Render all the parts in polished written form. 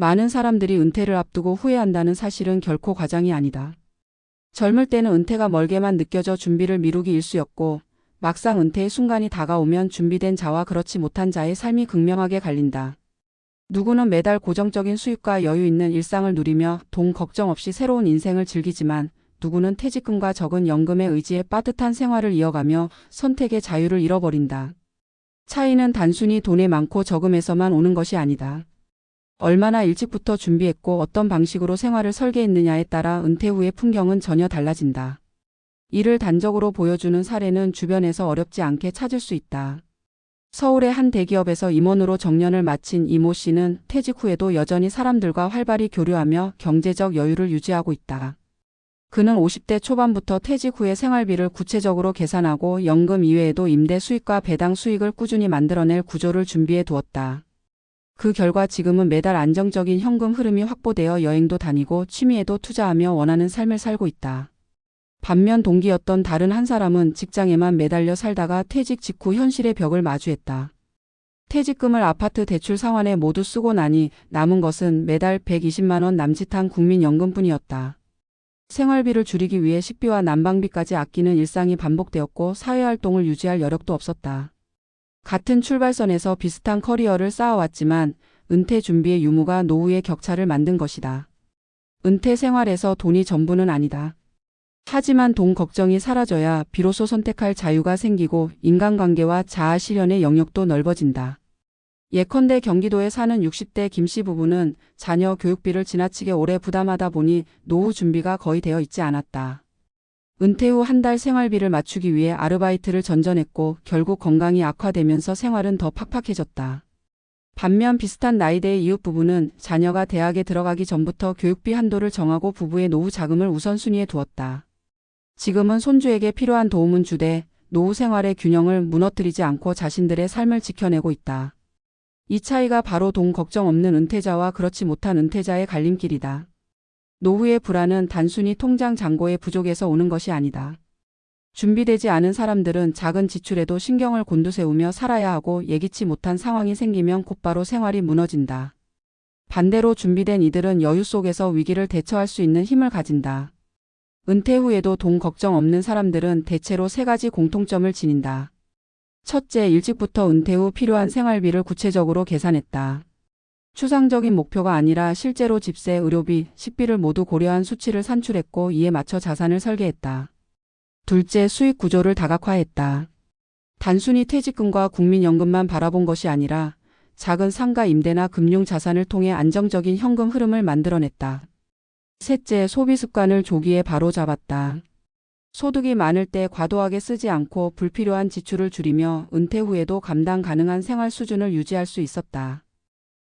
많은 사람들이 은퇴를 앞두고 후회한다는 사실은 결코 과장이 아니다. 젊을 때는 은퇴가 멀게만 느껴져 준비를 미루기 일쑤였고 막상 은퇴의 순간이 다가오면 준비된 자와 그렇지 못한 자의 삶이 극명하게 갈린다. 누구는 매달 고정적인 수입과 여유 있는 일상을 누리며 돈 걱정 없이 새로운 인생을 즐기지만 누구는 퇴직금과 적은 연금에 의지해 빠듯한 생활을 이어가며 선택의 자유를 잃어버린다. 차이는 단순히 돈의 많고 적음에서만 오는 것이 아니다. 얼마나 일찍부터 준비했고 어떤 방식으로 생활을 설계했느냐에 따라 은퇴 후의 풍경은 전혀 달라진다. 이를 단적으로 보여주는 사례는 주변에서 어렵지 않게 찾을 수 있다. 서울의 한 대기업에서 임원으로 정년을 마친 이모 씨는 퇴직 후에도 여전히 사람들과 활발히 교류하며 경제적 여유를 유지하고 있다. 그는 50대 초반부터 퇴직 후의 생활비를 구체적으로 계산하고 연금 이외에도 임대 수익과 배당 수익을 꾸준히 만들어낼 구조를 준비해 두었다. 그 결과 지금은 매달 안정적인 현금 흐름이 확보되어 여행도 다니고 취미에도 투자하며 원하는 삶을 살고 있다. 반면 동기였던 다른 한 사람은 직장에만 매달려 살다가 퇴직 직후 현실의 벽을 마주했다. 퇴직금을 아파트 대출 상환에 모두 쓰고 나니 남은 것은 매달 120만 원 남짓한 국민연금뿐이었다. 생활비를 줄이기 위해 식비와 난방비까지 아끼는 일상이 반복되었고 사회활동을 유지할 여력도 없었다. 같은 출발선에서 비슷한 커리어를 쌓아왔지만 은퇴 준비의 유무가 노후의 격차를 만든 것이다. 은퇴 생활에서 돈이 전부는 아니다. 하지만 돈 걱정이 사라져야 비로소 선택할 자유가 생기고 인간관계와 자아 실현의 영역도 넓어진다. 예컨대 경기도에 사는 60대 김씨 부부는 자녀 교육비를 지나치게 오래 부담하다 보니 노후 준비가 거의 되어 있지 않았다. 은퇴 후 한 달 생활비를 맞추기 위해 아르바이트를 전전했고 결국 건강이 악화되면서 생활은 더 팍팍해졌다. 반면 비슷한 나이대의 이웃 부부는 자녀가 대학에 들어가기 전부터 교육비 한도를 정하고 부부의 노후 자금을 우선순위에 두었다. 지금은 손주에게 필요한 도움은 주되 노후 생활의 균형을 무너뜨리지 않고 자신들의 삶을 지켜내고 있다. 이 차이가 바로 돈 걱정 없는 은퇴자와 그렇지 못한 은퇴자의 갈림길이다. 노후의 불안은 단순히 통장 잔고의 부족에서 오는 것이 아니다. 준비되지 않은 사람들은 작은 지출에도 신경을 곤두세우며 살아야 하고 예기치 못한 상황이 생기면 곧바로 생활이 무너진다. 반대로 준비된 이들은 여유 속에서 위기를 대처할 수 있는 힘을 가진다. 은퇴 후에도 돈 걱정 없는 사람들은 대체로 세 가지 공통점을 지닌다. 첫째, 일찍부터 은퇴 후 필요한 생활비를 구체적으로 계산했다. 추상적인 목표가 아니라 실제로 집세, 의료비, 식비를 모두 고려한 수치를 산출했고 이에 맞춰 자산을 설계했다. 둘째, 수익 구조를 다각화했다. 단순히 퇴직금과 국민연금만 바라본 것이 아니라 작은 상가 임대나 금융 자산을 통해 안정적인 현금 흐름을 만들어냈다. 셋째, 소비 습관을 조기에 바로잡았다. 소득이 많을 때 과도하게 쓰지 않고 불필요한 지출을 줄이며 은퇴 후에도 감당 가능한 생활 수준을 유지할 수 있었다.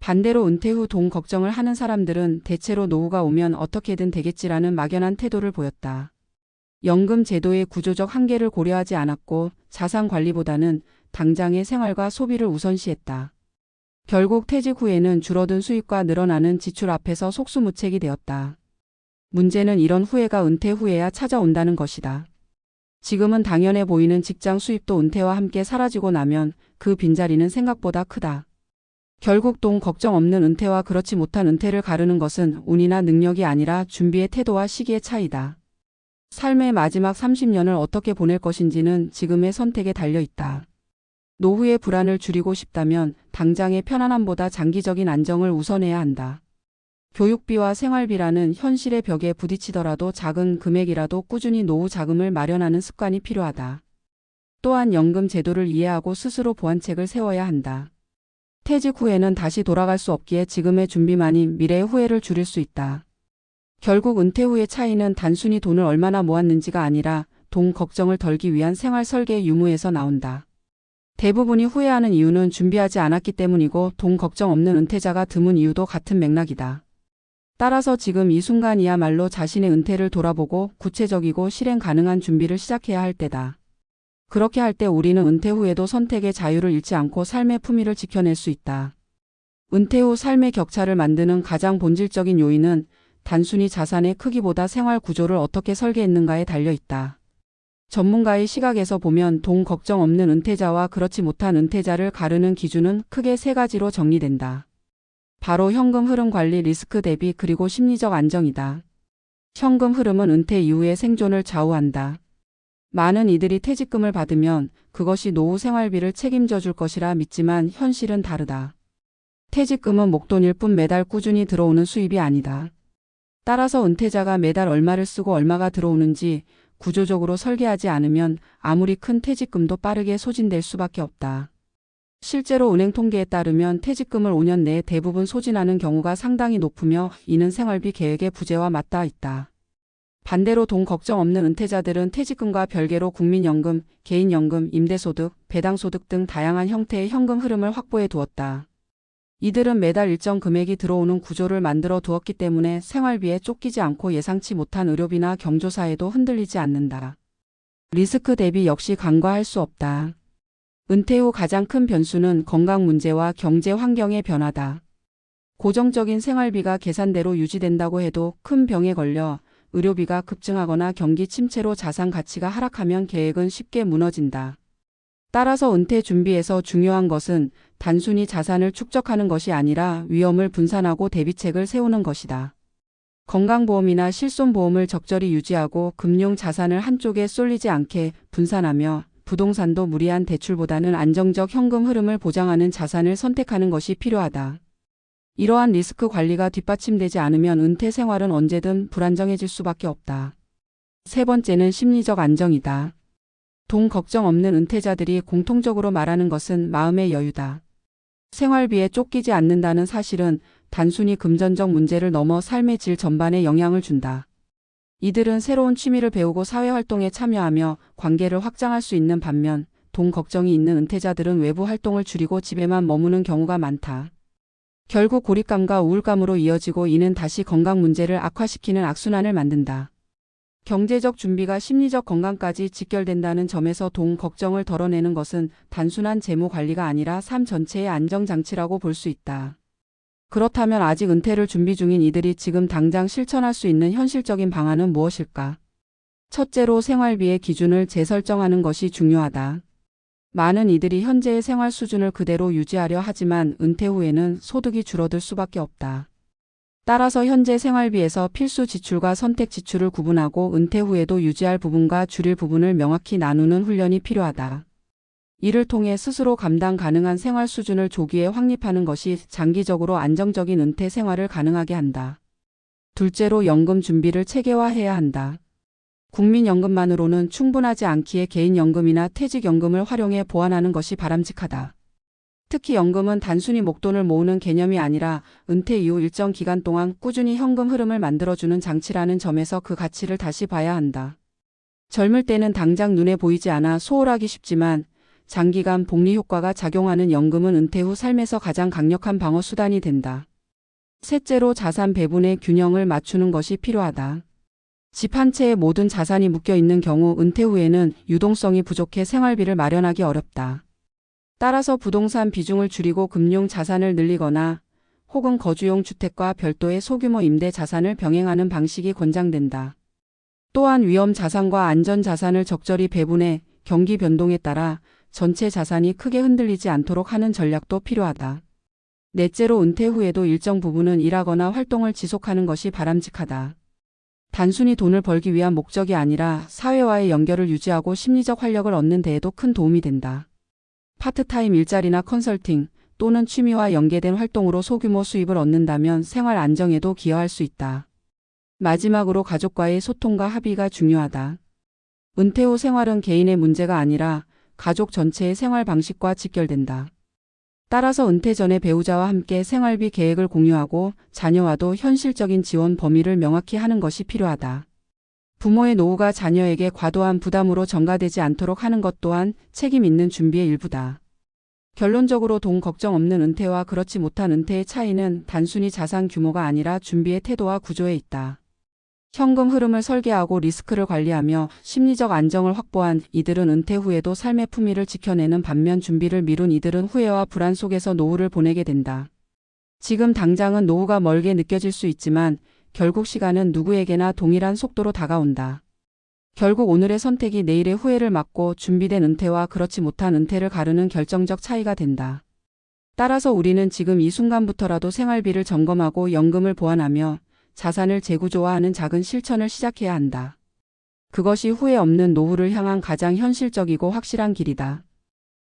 반대로 은퇴 후 돈 걱정을 하는 사람들은 대체로 노후가 오면 어떻게든 되겠지라는 막연한 태도를 보였다. 연금 제도의 구조적 한계를 고려하지 않았고 자산 관리보다는 당장의 생활과 소비를 우선시했다. 결국 퇴직 후에는 줄어든 수입과 늘어나는 지출 앞에서 속수무책이 되었다. 문제는 이런 후회가 은퇴 후에야 찾아온다는 것이다. 지금은 당연해 보이는 직장 수입도 은퇴와 함께 사라지고 나면 그 빈자리는 생각보다 크다. 결국 돈 걱정 없는 은퇴와 그렇지 못한 은퇴를 가르는 것은 운이나 능력이 아니라 준비의 태도와 시기의 차이다. 삶의 마지막 30년을 어떻게 보낼 것인지는 지금의 선택에 달려 있다. 노후의 불안을 줄이고 싶다면 당장의 편안함보다 장기적인 안정을 우선해야 한다. 교육비와 생활비라는 현실의 벽에 부딪히더라도 작은 금액이라도 꾸준히 노후 자금을 마련하는 습관이 필요하다. 또한 연금 제도를 이해하고 스스로 보완책을 세워야 한다. 퇴직 후에는 다시 돌아갈 수 없기에 지금의 준비만이 미래의 후회를 줄일 수 있다. 결국 은퇴 후의 차이는 단순히 돈을 얼마나 모았는지가 아니라 돈 걱정을 덜기 위한 생활 설계의 유무에서 나온다. 대부분이 후회하는 이유는 준비하지 않았기 때문이고 돈 걱정 없는 은퇴자가 드문 이유도 같은 맥락이다. 따라서 지금 이 순간이야말로 자신의 은퇴를 돌아보고 구체적이고 실행 가능한 준비를 시작해야 할 때다. 그렇게 할 때 우리는 은퇴 후에도 선택의 자유를 잃지 않고 삶의 품위를 지켜낼 수 있다. 은퇴 후 삶의 격차를 만드는 가장 본질적인 요인은 단순히 자산의 크기보다 생활 구조를 어떻게 설계했는가에 달려 있다. 전문가의 시각에서 보면 돈 걱정 없는 은퇴자와 그렇지 못한 은퇴자를 가르는 기준은 크게 세 가지로 정리된다. 바로 현금 흐름 관리, 리스크 대비, 그리고 심리적 안정이다. 현금 흐름은 은퇴 이후의 생존을 좌우한다. 많은 이들이 퇴직금을 받으면 그것이 노후 생활비를 책임져 줄 것이라 믿지만 현실은 다르다. 퇴직금은 목돈일 뿐 매달 꾸준히 들어오는 수입이 아니다. 따라서 은퇴자가 매달 얼마를 쓰고 얼마가 들어오는지 구조적으로 설계하지 않으면 아무리 큰 퇴직금도 빠르게 소진될 수밖에 없다. 실제로 은행 통계에 따르면 퇴직금을 5년 내에 대부분 소진하는 경우가 상당히 높으며 이는 생활비 계획의 부재와 맞닿아 있다. 반대로 돈 걱정 없는 은퇴자들은 퇴직금과 별개로 국민연금, 개인연금, 임대소득, 배당소득 등 다양한 형태의 현금 흐름을 확보해 두었다. 이들은 매달 일정 금액이 들어오는 구조를 만들어 두었기 때문에 생활비에 쫓기지 않고 예상치 못한 의료비나 경조사에도 흔들리지 않는다. 리스크 대비 역시 간과할 수 없다. 은퇴 후 가장 큰 변수는 건강 문제와 경제 환경의 변화다. 고정적인 생활비가 계산대로 유지된다고 해도 큰 병에 걸려 의료비가 급증하거나 경기 침체로 자산 가치가 하락하면 계획은 쉽게 무너진다. 따라서 은퇴 준비에서 중요한 것은 단순히 자산을 축적하는 것이 아니라 위험을 분산하고 대비책을 세우는 것이다. 건강보험이나 실손보험을 적절히 유지하고 금융 자산을 한쪽에 쏠리지 않게 분산하며 부동산도 무리한 대출보다는 안정적 현금 흐름을 보장하는 자산을 선택하는 것이 필요하다. 이러한 리스크 관리가 뒷받침되지 않으면 은퇴 생활은 언제든 불안정해질 수밖에 없다. 세 번째는 심리적 안정이다. 돈 걱정 없는 은퇴자들이 공통적으로 말하는 것은 마음의 여유다. 생활비에 쫓기지 않는다는 사실은 단순히 금전적 문제를 넘어 삶의 질 전반에 영향을 준다. 이들은 새로운 취미를 배우고 사회활동에 참여하며 관계를 확장할 수 있는 반면 돈 걱정이 있는 은퇴자들은 외부 활동을 줄이고 집에만 머무는 경우가 많다. 결국 고립감과 우울감으로 이어지고 이는 다시 건강 문제를 악화시키는 악순환을 만든다. 경제적 준비가 심리적 건강까지 직결된다는 점에서 돈 걱정을 덜어내는 것은 단순한 재무 관리가 아니라 삶 전체의 안정장치라고 볼 수 있다. 그렇다면 아직 은퇴를 준비 중인 이들이 지금 당장 실천할 수 있는 현실적인 방안은 무엇일까? 첫째로 생활비의 기준을 재설정하는 것이 중요하다. 많은 이들이 현재의 생활 수준을 그대로 유지하려 하지만 은퇴 후에는 소득이 줄어들 수밖에 없다. 따라서 현재 생활비에서 필수 지출과 선택 지출을 구분하고 은퇴 후에도 유지할 부분과 줄일 부분을 명확히 나누는 훈련이 필요하다. 이를 통해 스스로 감당 가능한 생활 수준을 조기에 확립하는 것이 장기적으로 안정적인 은퇴 생활을 가능하게 한다. 둘째로 연금 준비를 체계화해야 한다. 국민연금만으로는 충분하지 않기에 개인연금이나 퇴직연금을 활용해 보완하는 것이 바람직하다. 특히 연금은 단순히 목돈을 모으는 개념이 아니라 은퇴 이후 일정 기간 동안 꾸준히 현금 흐름을 만들어주는 장치라는 점에서 그 가치를 다시 봐야 한다. 젊을 때는 당장 눈에 보이지 않아 소홀하기 쉽지만 장기간 복리 효과가 작용하는 연금은 은퇴 후 삶에서 가장 강력한 방어 수단이 된다. 셋째로 자산 배분의 균형을 맞추는 것이 필요하다. 집 한 채에 모든 자산이 묶여 있는 경우 은퇴 후에는 유동성이 부족해 생활비를 마련하기 어렵다. 따라서 부동산 비중을 줄이고 금융 자산을 늘리거나 혹은 거주용 주택과 별도의 소규모 임대 자산을 병행하는 방식이 권장된다. 또한 위험 자산과 안전 자산을 적절히 배분해 경기 변동에 따라 전체 자산이 크게 흔들리지 않도록 하는 전략도 필요하다. 넷째로 은퇴 후에도 일정 부분은 일하거나 활동을 지속하는 것이 바람직하다. 단순히 돈을 벌기 위한 목적이 아니라 사회와의 연결을 유지하고 심리적 활력을 얻는 데에도 큰 도움이 된다. 파트타임 일자리나 컨설팅 또는 취미와 연계된 활동으로 소규모 수입을 얻는다면 생활 안정에도 기여할 수 있다. 마지막으로 가족과의 소통과 합의가 중요하다. 은퇴 후 생활은 개인의 문제가 아니라 가족 전체의 생활 방식과 직결된다. 따라서 은퇴 전에 배우자와 함께 생활비 계획을 공유하고 자녀와도 현실적인 지원 범위를 명확히 하는 것이 필요하다. 부모의 노후가 자녀에게 과도한 부담으로 전가되지 않도록 하는 것 또한 책임 있는 준비의 일부다. 결론적으로 돈 걱정 없는 은퇴와 그렇지 못한 은퇴의 차이는 단순히 자산 규모가 아니라 준비의 태도와 구조에 있다. 현금 흐름을 설계하고 리스크를 관리하며 심리적 안정을 확보한 이들은 은퇴 후에도 삶의 품위를 지켜내는 반면 준비를 미룬 이들은 후회와 불안 속에서 노후를 보내게 된다. 지금 당장은 노후가 멀게 느껴질 수 있지만 결국 시간은 누구에게나 동일한 속도로 다가온다. 결국 오늘의 선택이 내일의 후회를 막고 준비된 은퇴와 그렇지 못한 은퇴를 가르는 결정적 차이가 된다. 따라서 우리는 지금 이 순간부터라도 생활비를 점검하고 연금을 보완하며 자산을 재구조화하는 작은 실천을 시작해야 한다. 그것이 후회 없는 노후를 향한 가장 현실적이고 확실한 길이다.